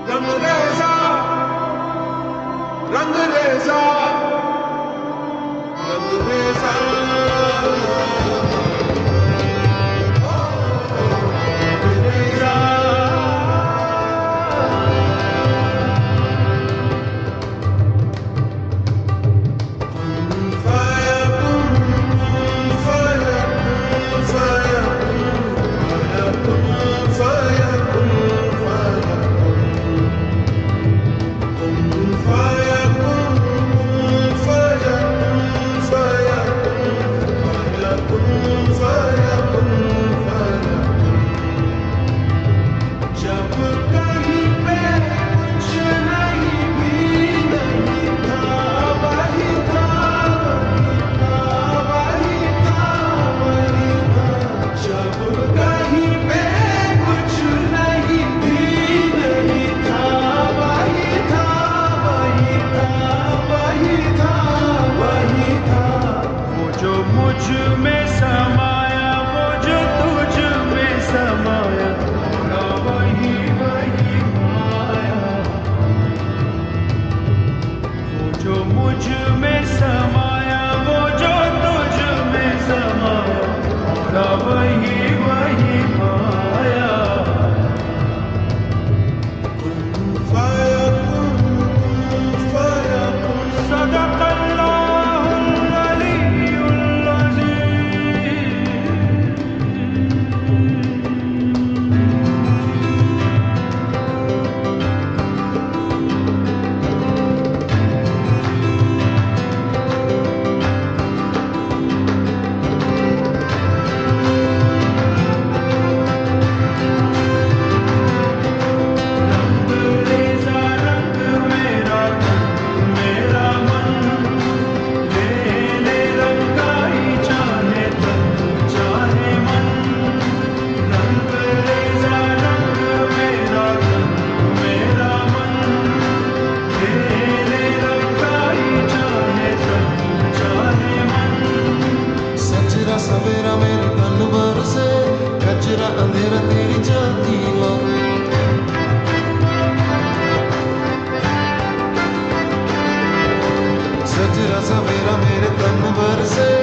रंगरेजा रंगरेजा रंगरेजा मुझ में समाया वो जो तुझ में समाया ना वही वही माया। वो जो मुझ में समाया वो जो तुझ में समाया ना वही वही माया। सवेरा मेरे तन भर से कचरा अंधेरा तेरी जाती माँ। सजरा सवेरा मेरे तन भर से